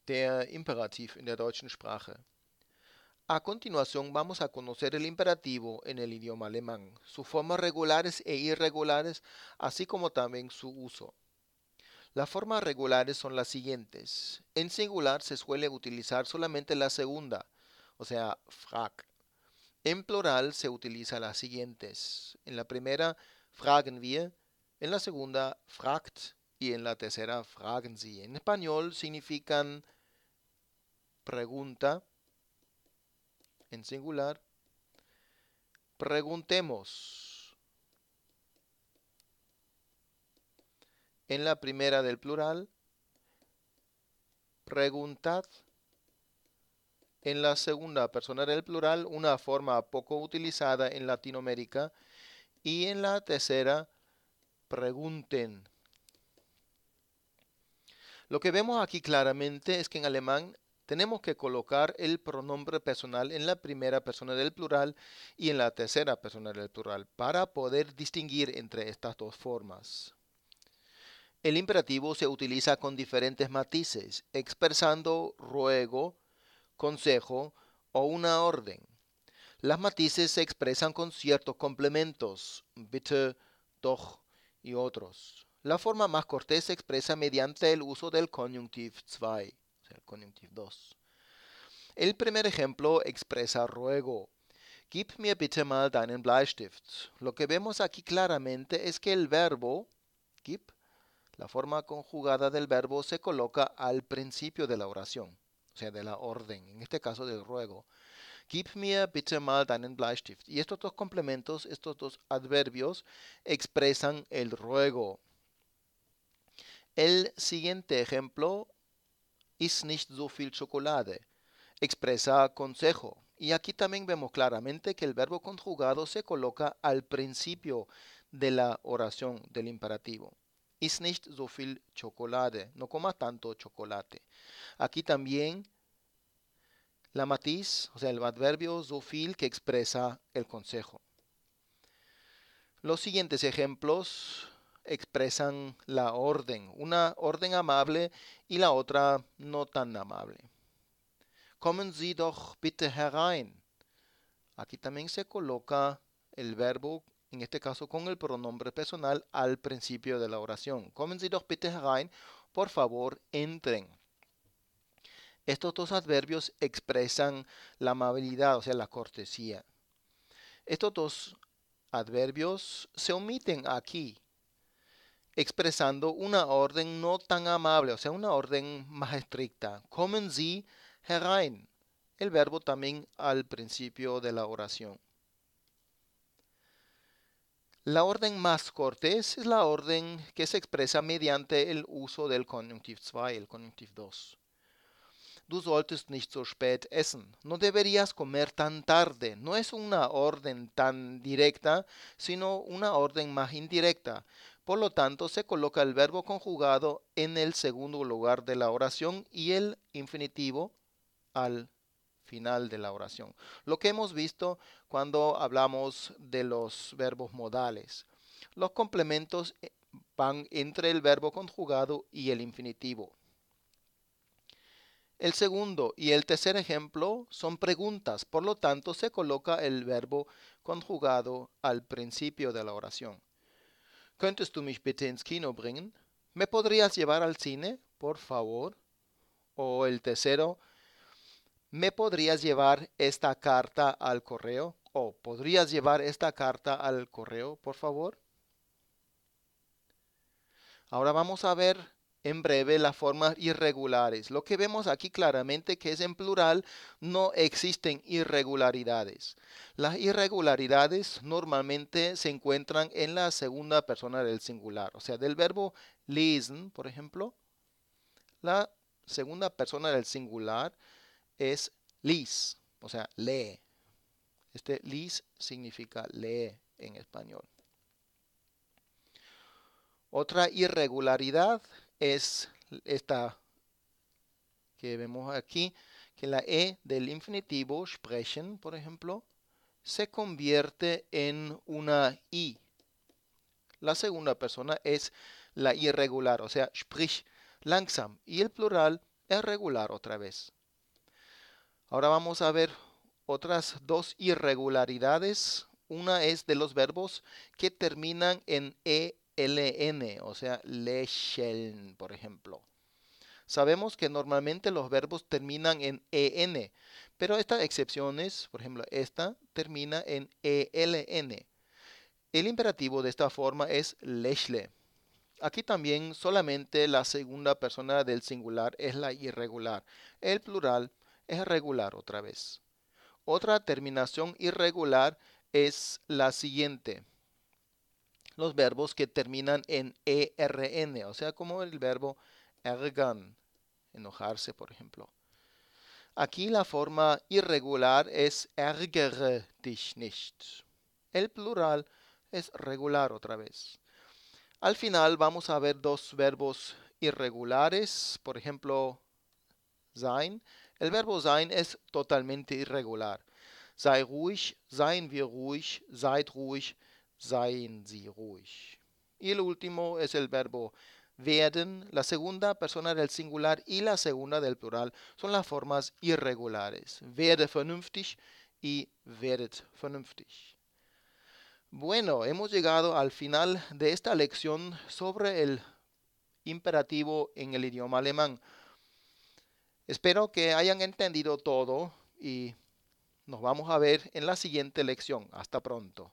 der Imperativ in der deutschen Sprache. A continuación vamos a conocer el imperativo en el idioma alemán, sus formas regulares e irregulares, así como también su uso. Las formas regulares son las siguientes. En singular se suele utilizar solamente la segunda, o sea, frag. En plural se utiliza las siguientes. En la primera, fragen wir, en la segunda, fragt y en la tercera, fragen Sie. En español significan pregunta, en singular, preguntemos. En la primera del plural, preguntad. En la segunda persona del plural, una forma poco utilizada en Latinoamérica. Y en la tercera, pregunten. Lo que vemos aquí claramente es que en alemán tenemos que colocar el pronombre personal en la primera persona del plural y en la tercera persona del plural para poder distinguir entre estas dos formas. El imperativo se utiliza con diferentes matices, expresando ruego, consejo o una orden. Las matices se expresan con ciertos complementos, bitte, doch y otros. La forma más cortés se expresa mediante el uso del Konjunktiv 2, o sea, el Konjunktiv 2. El primer ejemplo expresa ruego. Gib mir bitte mal deinen Bleistift. Lo que vemos aquí claramente es que el verbo, gib, la forma conjugada del verbo se coloca al principio de la oración, o sea, de la orden, en este caso del ruego. Gib mir bitte mal deinen Bleistift. Y estos dos complementos, estos dos adverbios, expresan el ruego. El siguiente ejemplo, iss nicht so viel Schokolade, expresa consejo. Y aquí también vemos claramente que el verbo conjugado se coloca al principio de la oración del imperativo. Iss nicht so viel Schokolade, no coma tanto chocolate. Aquí también la matiz, o sea, el adverbio so viel que expresa el consejo. Los siguientes ejemplos expresan la orden, una orden amable y la otra no tan amable. Kommen Sie doch bitte herein. Aquí también se coloca el verbo, en este caso con el pronombre personal, al principio de la oración. Kommen Sie doch bitte herein. Por favor, entren. Estos dos adverbios expresan la amabilidad, o sea, la cortesía. Estos dos adverbios se omiten aquí, expresando una orden no tan amable, o sea, una orden más estricta. Kommen Sie herein. El verbo también al principio de la oración. La orden más cortés es la orden que se expresa mediante el uso del Konjunktiv 2, el Konjunktiv 2. Du solltest nicht so spät essen. No deberías comer tan tarde. No es una orden tan directa, sino una orden más indirecta. Por lo tanto, se coloca el verbo conjugado en el segundo lugar de la oración y el infinitivo al final de la oración. Lo que hemos visto cuando hablamos de los verbos modales. Los complementos van entre el verbo conjugado y el infinitivo. El segundo y el tercer ejemplo son preguntas, por lo tanto se coloca el verbo conjugado al principio de la oración. ¿Könntest du mich bitte ins Kino bringen? ¿Me podrías llevar al cine, por favor? O el tercero, ¿me podrías llevar esta carta al correo? ¿O podrías llevar esta carta al correo, por favor? Ahora vamos a ver en breve las formas irregulares. Lo que vemos aquí claramente que es en plural, no existen irregularidades. Las irregularidades normalmente se encuentran en la segunda persona del singular, o sea, del verbo lesen, por ejemplo. La segunda persona del singular es lies, o sea, lee. Este lies significa lee en español. Otra irregularidad es esta que vemos aquí, que la E del infinitivo, sprechen, por ejemplo, se convierte en una I. La segunda persona es la irregular, o sea, sprich langsam. Y el plural es regular otra vez. Ahora vamos a ver otras dos irregularidades. Una es de los verbos que terminan en ELN, o sea, lächeln, por ejemplo. Sabemos que normalmente los verbos terminan en EN, pero estas excepciones, por ejemplo, esta termina en ELN. El imperativo de esta forma es lächle. Aquí también solamente la segunda persona del singular es la irregular. El plural es regular otra vez. Otra terminación irregular es la siguiente. Los verbos que terminan en ERN, o sea, como el verbo ärgern, enojarse, por ejemplo. Aquí la forma irregular es ärgere dich nicht. El plural es regular otra vez. Al final vamos a ver dos verbos irregulares, por ejemplo, sein. El verbo sein es totalmente irregular. Sei ruhig, seien wir ruhig, seid ruhig, seien Sie ruhig. Y el último es el verbo werden. La segunda persona del singular y la segunda del plural son las formas irregulares. Werde vernünftig y werdet vernünftig. Bueno, hemos llegado al final de esta lección sobre el imperativo en el idioma alemán. Espero que hayan entendido todo y nos vamos a ver en la siguiente lección. Hasta pronto.